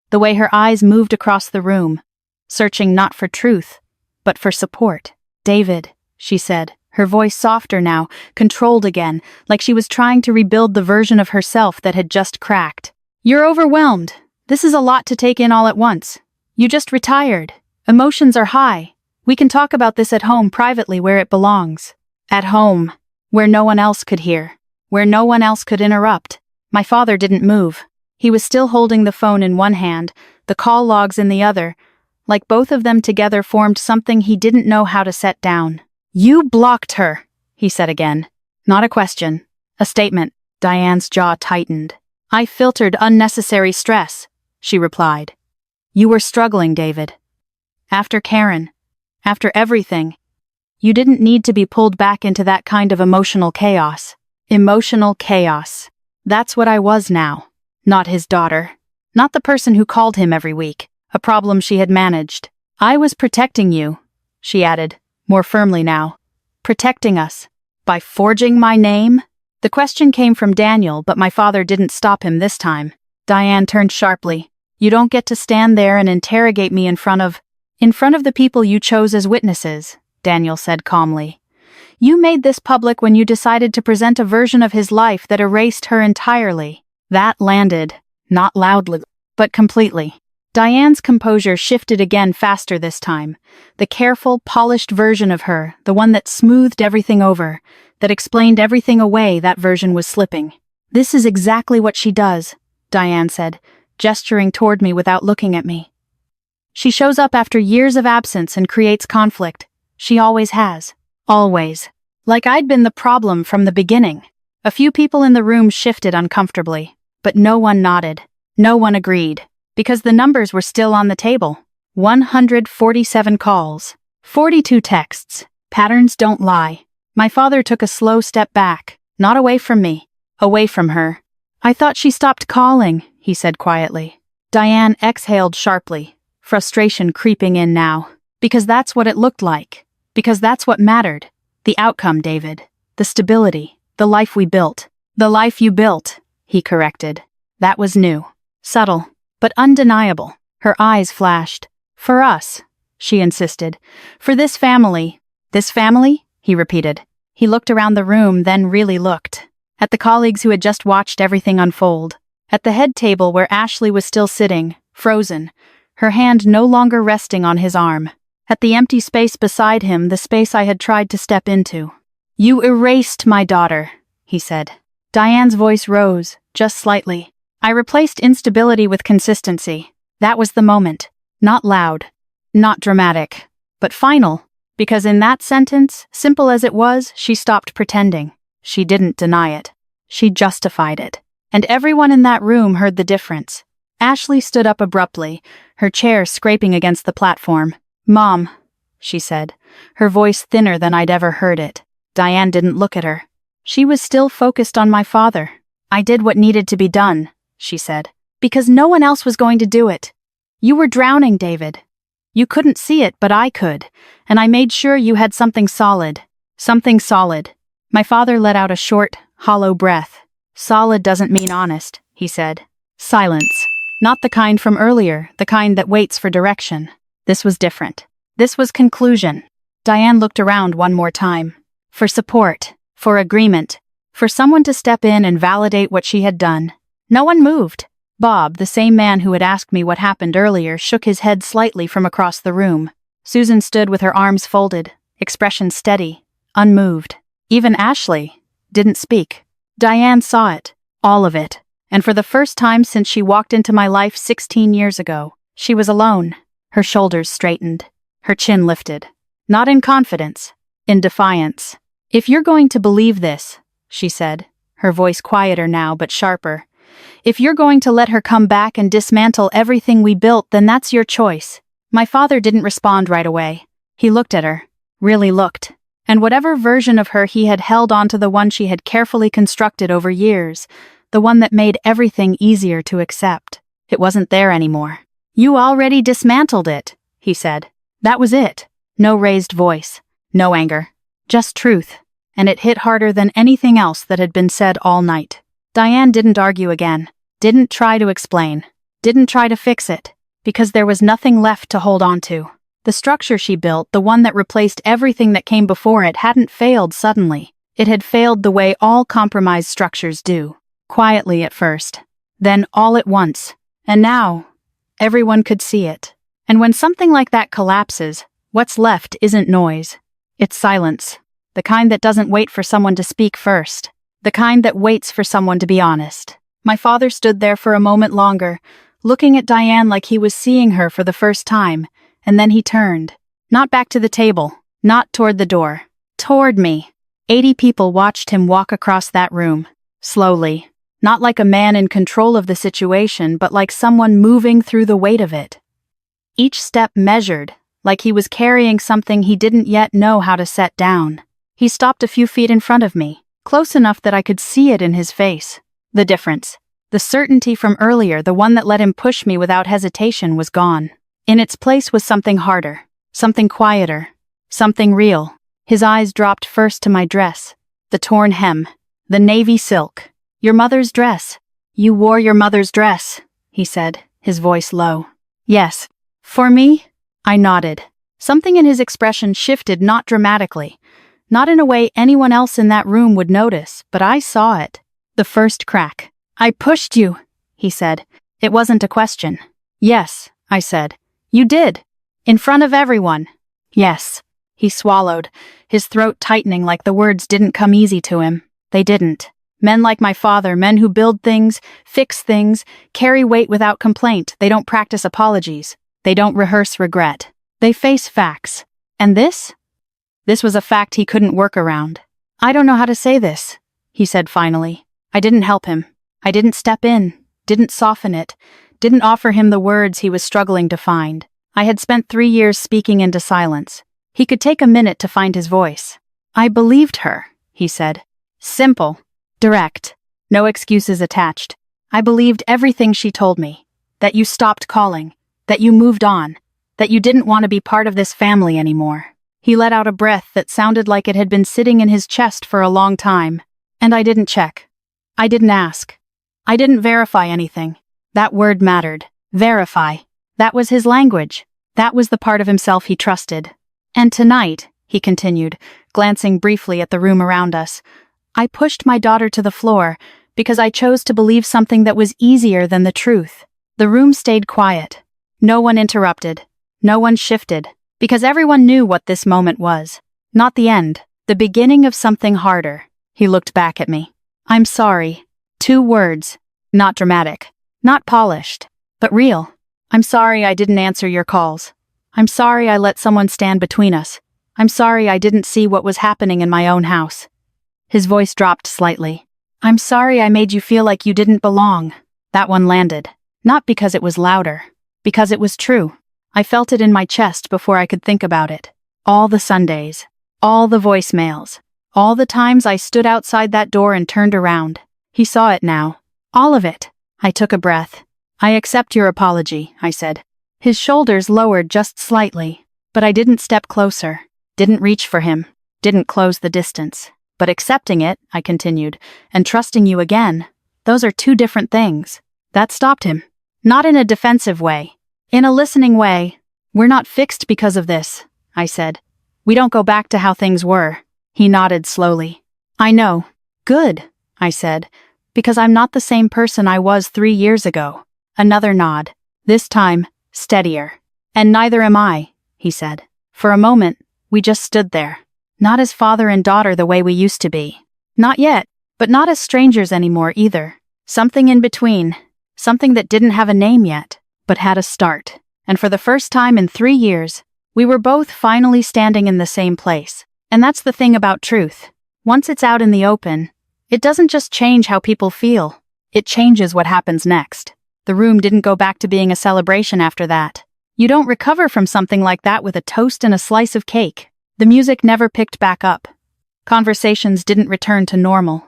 the way her eyes moved across the room, searching not for truth, but for support. "David," she said, her voice softer now, controlled again, like she was trying to rebuild the version of herself that had just cracked. "You're overwhelmed. This is a lot to take in all at once. You just retired. Emotions are high. We can talk about this at home privately where it belongs. At home, where no one else could hear, where no one else could interrupt." My father didn't move. He was still holding the phone in one hand, the call logs in the other, like both of them together formed something he didn't know how to set down. "You blocked her," he said again. Not a question, a statement. Diane's jaw tightened. "I filtered unnecessary stress," she replied. "You were struggling, David. After Karen, after everything, you didn't need to be pulled back into that kind of emotional chaos. Emotional chaos. That's what I was now. Not his daughter. Not the person who called him every week. A problem she had managed. I was protecting you," she added, more firmly now. "Protecting us. By forging my name?" The question came from Daniel, but my father didn't stop him this time. Diane turned sharply. "You don't get to stand there and interrogate me in front of the people you chose as witnesses," Daniel said calmly. "You made this public when you decided to present a version of his life that erased her entirely." That landed, not loudly, but completely. Diane's composure shifted again faster this time. The careful, polished version of her, the one that smoothed everything over, that explained everything away, that version was slipping. "This is exactly what she does," Diane said, gesturing toward me without looking at me. "She shows up after years of absence and creates conflict. She always has. Always. Like I'd been the problem from the beginning." A few people in the room shifted uncomfortably, but no one nodded. No one agreed. Because the numbers were still on the table. 147 calls. 42 texts. Patterns don't lie. My father took a slow step back, not away from me, away from her. "I thought she stopped calling," he said quietly. Diane exhaled sharply, frustration creeping in now. "Because that's what it looked like. Because that's what mattered. The outcome, David. The stability. The life we built." "The life you built," he corrected. That was new. Subtle, but undeniable. Her eyes flashed. "For us," she insisted. "For this family." "This family?" he repeated. He looked around the room, then really looked. At the colleagues who had just watched everything unfold. At the head table where Ashley was still sitting, frozen, her hand no longer resting on his arm. At the empty space beside him, the space I had tried to step into. "You erased my daughter," he said. Diane's voice rose, just slightly. "I replaced instability with consistency. That was the moment. Not loud, not dramatic, but final, because in that sentence, simple as it was, she stopped pretending. She didn't deny it. She justified it. And everyone in that room heard the difference. Ashley stood up abruptly, her chair scraping against the platform. "Mom," she said, her voice thinner than I'd ever heard it. Diane didn't look at her. She was still focused on my father. "I did what needed to be done," she said, "because no one else was going to do it. You were drowning, David. You couldn't see it, but I could, and I made sure you had something solid. Something solid. My father let out a short, hollow breath. Solid doesn't mean honest, he said. Silence. Not the kind from earlier, the kind that waits for direction. This was different. This was conclusion. Diane looked around one more time. For support, for agreement, for someone to step in and validate what she had done. No one moved. Bob, the same man who had asked me what happened earlier, shook his head slightly from across the room. Susan stood with her arms folded, expression steady, unmoved. Even Ashley didn't speak. Diane saw it, all of it, and for the first time since she walked into my life 16 years ago, she was alone. Her shoulders straightened, her chin lifted. Not in confidence, in defiance. If you're going to believe this, she said, her voice quieter now but sharper, if you're going to let her come back and dismantle everything we built, then that's your choice. My father didn't respond right away. He looked at her, really looked, and whatever version of her he had held onto the one she had carefully constructed over years, the one that made everything easier to accept. It wasn't there anymore. You already dismantled it, he said. That was it. No raised voice, no anger, just truth, and it hit harder than anything else that had been said all night. Diane didn't argue again, didn't try to explain, didn't try to fix it, because there was nothing left to hold on to. The structure she built, the one that replaced everything that came before it, hadn't failed suddenly. It had failed the way all compromised structures do. Quietly at first, then all at once, and now, everyone could see it. And when something like that collapses, what's left isn't noise. It's silence. The kind that doesn't wait for someone to speak first. The kind that waits for someone to be honest. My father stood there for a moment longer, looking at Diane like he was seeing her for the first time, and then he turned. Not back to the table, not toward the door. Toward me. 80 people watched him walk across that room. Slowly. Not like a man in control of the situation, but like someone moving through the weight of it. Each step measured, like he was carrying something he didn't yet know how to set down. He stopped a few feet in front of me, close enough that I could see it in his face. The difference. The certainty from earlier, the one that let him push me without hesitation, was gone. In its place was something harder, something quieter, something real. His eyes dropped first to my dress, the torn hem, the navy silk. Your mother's dress. You wore your mother's dress, he said, his voice low. Yes. For me? I nodded. Something in his expression shifted, not dramatically. Not in a way anyone else in that room would notice, but I saw it. The first crack. I pushed you, he said. It wasn't a question. Yes, I said. You did. In front of everyone. Yes. He swallowed, his throat tightening like the words didn't come easy to him. They didn't. Men like my father, men who build things, fix things, carry weight without complaint. They don't practice apologies. They don't rehearse regret. They face facts. And this? This was a fact he couldn't work around. I don't know how to say this, he said finally. I didn't help him. I didn't step in, didn't soften it, didn't offer him the words he was struggling to find. I had spent 3 years speaking into silence. He could take a minute to find his voice. I believed her, he said. Simple. Direct. No excuses attached. I believed everything she told me. That you stopped calling. That you moved on. That you didn't want to be part of this family anymore. He let out a breath that sounded like it had been sitting in his chest for a long time. And I didn't check. I didn't ask. I didn't verify anything. That word mattered. Verify. That was his language. That was the part of himself he trusted. And tonight, he continued, glancing briefly at the room around us, I pushed my daughter to the floor because I chose to believe something that was easier than the truth. The room stayed quiet. No one interrupted. No one shifted. Because everyone knew what this moment was. Not the end. The beginning of something harder. He looked back at me. I'm sorry. 2 words. Not dramatic. Not polished. But real. I'm sorry I didn't answer your calls. I'm sorry I let someone stand between us. I'm sorry I didn't see what was happening in my own house. His voice dropped slightly. I'm sorry I made you feel like you didn't belong. That one landed. Not because it was louder. Because it was true. I felt it in my chest before I could think about it. All the Sundays. All the voicemails. All the times I stood outside that door and turned around. He saw it now. All of it. I took a breath. I accept your apology, I said. His shoulders lowered just slightly, but I didn't step closer, didn't reach for him, didn't close the distance. But accepting it, I continued, and trusting you again, those are two different things. That stopped him. Not in a defensive way. In a listening way. We're not fixed because of this, I said. We don't go back to how things were. He nodded slowly. I know. Good, I said, because I'm not the same person I was 3 years ago. Another nod. This time, steadier. And neither am I, he said. For a moment, we just stood there. Not as father and daughter the way we used to be. Not yet, but not as strangers anymore either. Something in between. Something that didn't have a name yet, but had a start. And for the first time in 3 years, we were both finally standing in the same place. And that's the thing about truth. Once it's out in the open, it doesn't just change how people feel. It changes what happens next. The room didn't go back to being a celebration after that. You don't recover from something like that with a toast and a slice of cake. The music never picked back up. Conversations didn't return to normal.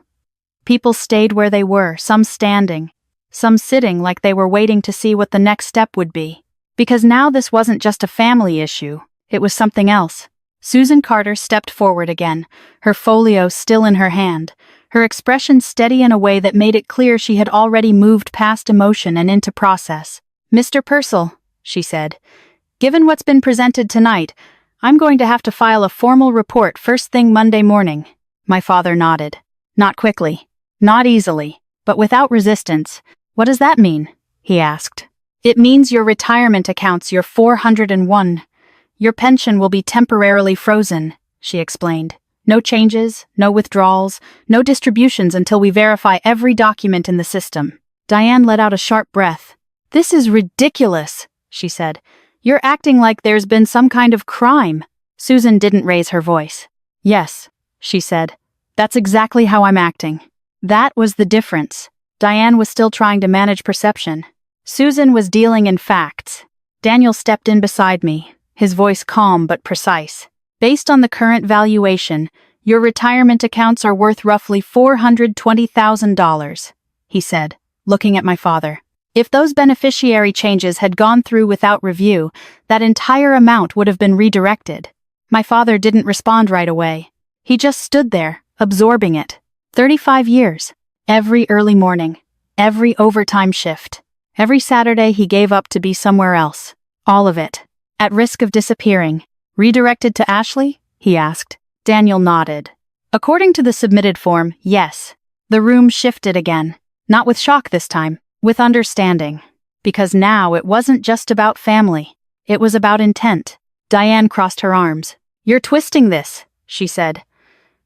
People stayed where they were, some standing, some sitting like they were waiting to see what the next step would be. Because now this wasn't just a family issue, it was something else. Susan Carter stepped forward again, her folio still in her hand, her expression steady in a way that made it clear she had already moved past emotion and into process. Mr. Purcell, she said, given what's been presented tonight, I'm going to have to file a formal report first thing Monday morning. My father nodded. Not quickly, not easily, but without resistance. What does that mean? He asked. It means your retirement accounts, your 401. Your pension will be temporarily frozen, she explained. No changes, no withdrawals, no distributions until we verify every document in the system. Diane let out a sharp breath. This is ridiculous, she said. You're acting like there's been some kind of crime. Susan didn't raise her voice. Yes, she said. That's exactly how I'm acting. That was the difference. Diane was still trying to manage perception. Susan was dealing in facts. Daniel stepped in beside me, his voice calm but precise. Based on the current valuation, your retirement accounts are worth roughly $420,000, he said, looking at my father. If those beneficiary changes had gone through without review, that entire amount would have been redirected. My father didn't respond right away. He just stood there, absorbing it. 35 years. Every early morning. Every overtime shift. Every Saturday he gave up to be somewhere else. All of it. At risk of disappearing. Redirected to Ashley? He asked. Daniel nodded. According to the submitted form, yes. The room shifted again. Not with shock this time. With understanding. Because now it wasn't just about family. It was about intent. Diane crossed her arms. You're twisting this, she said.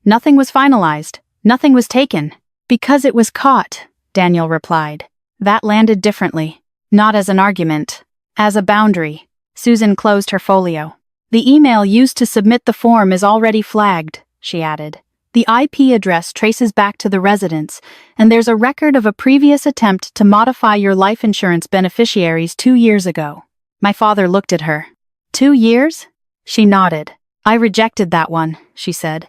Nothing was finalized. Nothing was taken. Because it was caught, Daniel replied. That landed differently. Not as an argument. As a boundary. Susan closed her folio. The email used to submit the form is already flagged, she added. The IP address traces back to the residence, and there's a record of a previous attempt to modify your life insurance beneficiaries 2 years ago. My father looked at her. 2 years? She nodded. I rejected that one, she said.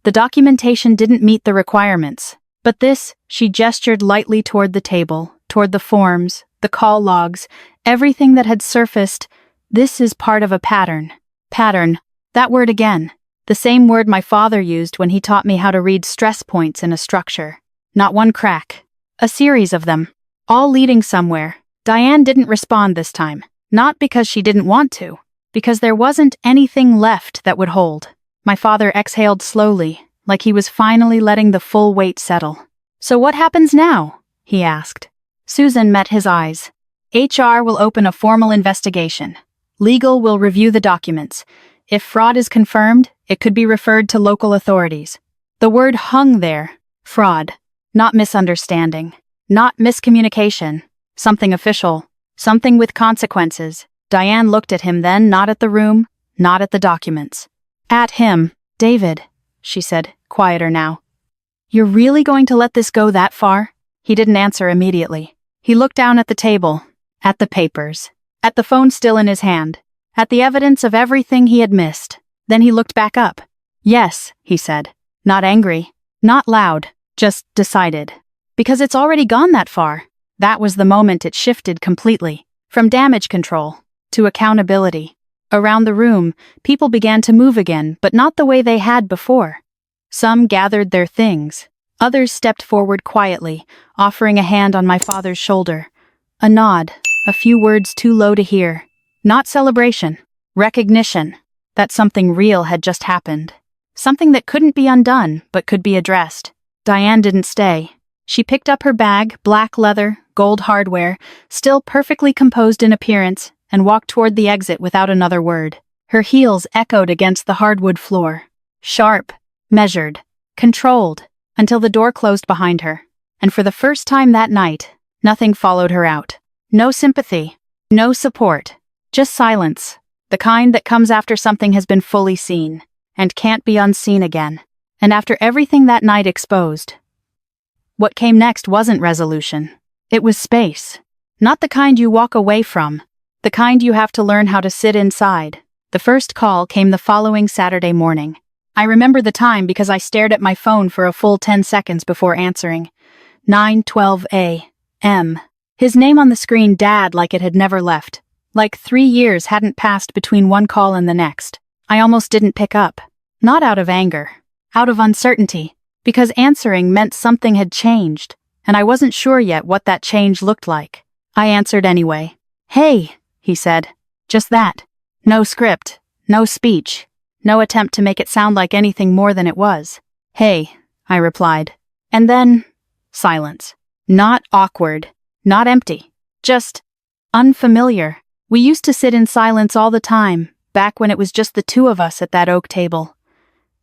The documentation didn't meet the requirements. But this, she gestured lightly toward the table, toward the forms, the call logs, everything that had surfaced. This is part of a pattern. Pattern. That word again. The same word my father used when he taught me how to read stress points in a structure. Not one crack. A series of them. All leading somewhere. Diane didn't respond this time. Not because she didn't want to. Because there wasn't anything left that would hold. My father exhaled slowly, like he was finally letting the full weight settle. So what happens now? He asked. Susan met his eyes. HR will open a formal investigation. Legal will review the documents. If fraud is confirmed, it could be referred to local authorities. The word hung there. Fraud. Not misunderstanding. Not miscommunication. Something official. Something with consequences. Diane looked at him then, not at the room, not at the documents. At him. David, she said, quieter now. You're really going to let this go that far? He didn't answer immediately. He looked down at the table. At the papers. At the phone still in his hand. At the evidence of everything he had missed. Then he looked back up. Yes, he said. Not angry. Not loud. Just decided. Because it's already gone that far. That was the moment it shifted completely. From damage control. to accountability. Around the room, people began to move again, but not the way they had before. Some gathered their things. Others stepped forward quietly, offering a hand on my father's shoulder. A nod, a few words too low to hear. Not celebration, recognition that something real had just happened. Something that couldn't be undone, but could be addressed. Diane didn't stay. She picked up her bag, black leather, gold hardware, still perfectly composed in appearance, and walked toward the exit without another word. Her heels echoed against the hardwood floor. Sharp, measured, controlled, until the door closed behind her. And for the first time that night, nothing followed her out. No sympathy, no support, just silence, the kind that comes after something has been fully seen, and can't be unseen again. And after everything that night exposed, what came next wasn't resolution. It was space. Not the kind you walk away from, the kind you have to learn how to sit inside. The first call came the following Saturday morning. I remember the time because I stared at my phone for a full 10 seconds before answering. 9:12 a.m. His name on the screen dadded like it had never left. Like 3 years hadn't passed between one call and the next. I almost didn't pick up. Not out of anger. Out of uncertainty. Because answering meant something had changed, and I wasn't sure yet what that change looked like. I answered anyway. "Hey," he said. Just that. No script. No speech. No attempt to make it sound like anything more than it was. "Hey," I replied. And then, silence. Not awkward. Not empty. Just unfamiliar. We used to sit in silence all the time, back when it was just the two of us at that oak table.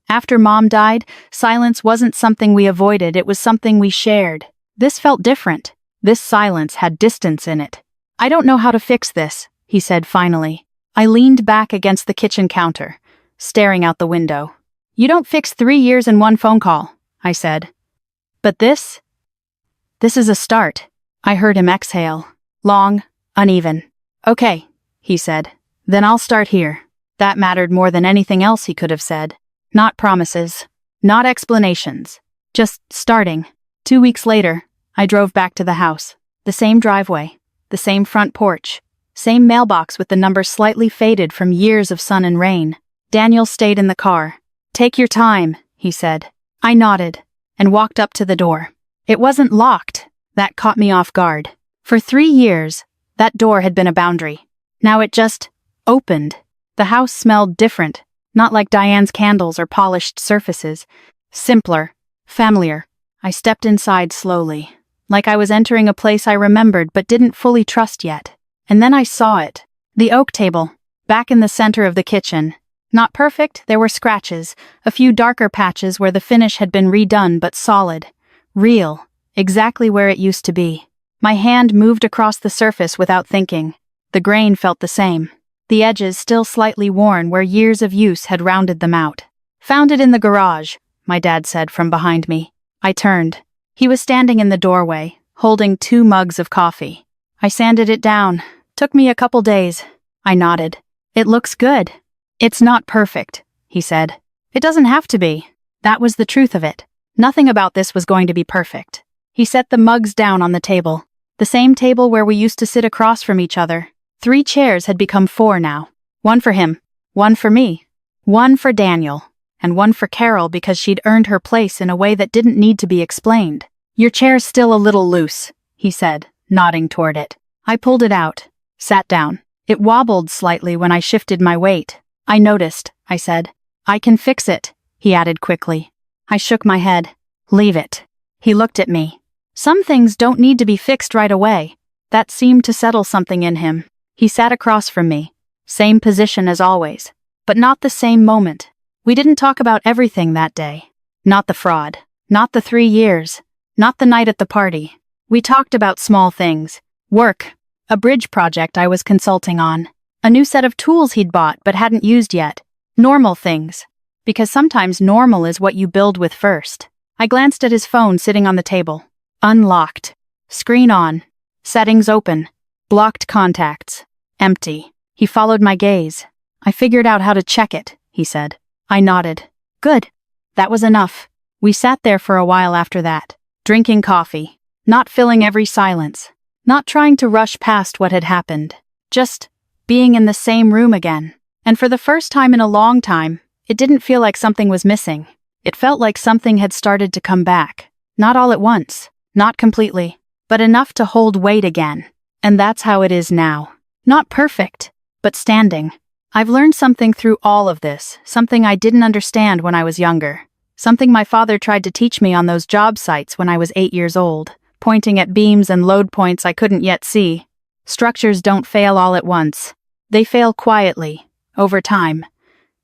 After Mom died, silence wasn't something we avoided, it was something we shared. This felt different. This silence had distance in it. "I don't know how to fix this," he said finally. I leaned back against the kitchen counter, staring out the window. "You don't fix 3 years in one phone call," I said. "But this is a start." I heard him exhale. Long, uneven. "Okay," he said. "Then I'll start here." That mattered more than anything else he could have said. Not promises. Not explanations. Just starting. 2 weeks later, I drove back to the house. The same driveway. The same front porch. Same mailbox with the number slightly faded from years of sun and rain. Daniel stayed in the car. "Take your time," he said. I nodded and walked up to the door. It wasn't locked. That caught me off guard. For 3 years, that door had been a boundary. Now it just opened. The house smelled different. Not like Diane's candles or polished surfaces. Simpler. Familiar. I stepped inside slowly. Like I was entering a place I remembered but didn't fully trust yet. And then I saw it. The oak table. Back in the center of the kitchen. Not perfect, there were scratches. A few darker patches where the finish had been redone but solid. Real. Exactly where it used to be. My hand moved across the surface without thinking. The grain felt the same. The edges still slightly worn where years of use had rounded them out. "Found it in the garage," my dad said from behind me. I turned. He was standing in the doorway, holding 2 mugs of coffee. I sanded it down. "Took me a couple days." I nodded. "It looks good." "It's not perfect," he said. "It doesn't have to be." That was the truth of it. Nothing about this was going to be perfect. He set the mugs down on the table. The same table where we used to sit across from each other. 3 chairs had become 4 now. 1 for him, 1 for me, 1 for Daniel, and 1 for Carol because she'd earned her place in a way that didn't need to be explained. "Your chair's still a little loose," he said, nodding toward it. I pulled it out, sat down. It wobbled slightly when I shifted my weight. "I noticed," I said. "I can fix it," he added quickly. I shook my head. "Leave it." He looked at me. Some things don't need to be fixed right away. That seemed to settle something in him. He sat across from me. Same position as always. But not the same moment. We didn't talk about everything that day. Not the fraud. Not the 3 years. Not the night at the party. We talked about small things. Work. A bridge project I was consulting on. A new set of tools he'd bought but hadn't used yet. Normal things. Because sometimes normal is what you build with first. I glanced at his phone sitting on the table. Unlocked. Screen on. Settings open. Blocked contacts. Empty. He followed my gaze. "I figured out how to check it," he said. I nodded. "Good." That was enough. We sat there for a while after that, drinking coffee, not filling every silence, not trying to rush past what had happened, just being in the same room again. And for the first time in a long time, it didn't feel like something was missing. It felt like something had started to come back. Not all at once, not completely, but enough to hold weight again. And that's how it is now. Not perfect, but standing. I've learned something through all of this, something I didn't understand when I was younger. Something my father tried to teach me on those job sites when I was 8 years old, pointing at beams and load points I couldn't yet see. Structures don't fail all at once. They fail quietly, over time,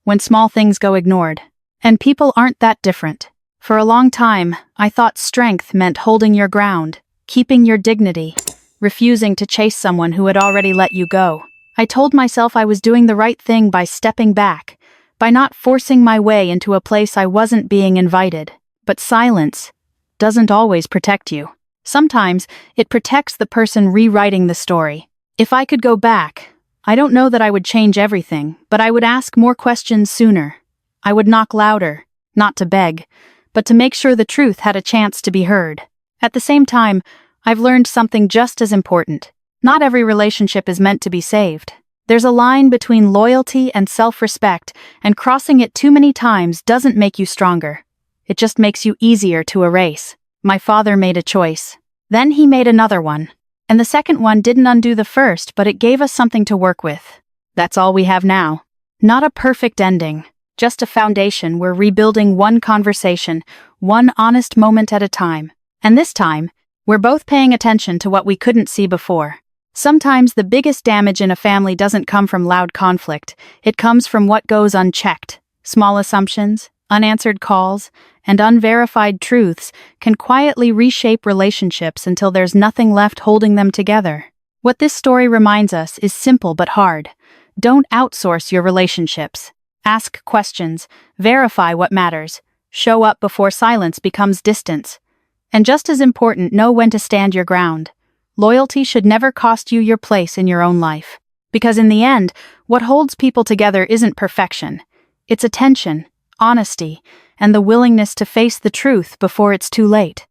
when small things go ignored. And people aren't that different. For a long time, I thought strength meant holding your ground, keeping your dignity, refusing to chase someone who had already let you go. I told myself I was doing the right thing by stepping back, by not forcing my way into a place I wasn't being invited. But silence doesn't always protect you. Sometimes it protects the person rewriting the story. If I could go back, I don't know that I would change everything, but I would ask more questions sooner. I would knock louder, not to beg, but to make sure the truth had a chance to be heard. At the same time, I've learned something just as important. Not every relationship is meant to be saved. There's a line between loyalty and self-respect, and crossing it too many times doesn't make you stronger. It just makes you easier to erase. My father made a choice. Then he made another one. And the second one didn't undo the first, but it gave us something to work with. That's all we have now. Not a perfect ending, just a foundation we're rebuilding one conversation, one honest moment at a time. And this time, we're both paying attention to what we couldn't see before. Sometimes the biggest damage in a family doesn't come from loud conflict. It comes from what goes unchecked. Small assumptions, unanswered calls, and unverified truths can quietly reshape relationships until there's nothing left holding them together. What this story reminds us is simple but hard. Don't outsource your relationships. Ask questions, verify what matters, show up before silence becomes distance. And just as important, know when to stand your ground. Loyalty should never cost you your place in your own life. Because in the end, what holds people together isn't perfection. It's attention, honesty, and the willingness to face the truth before it's too late.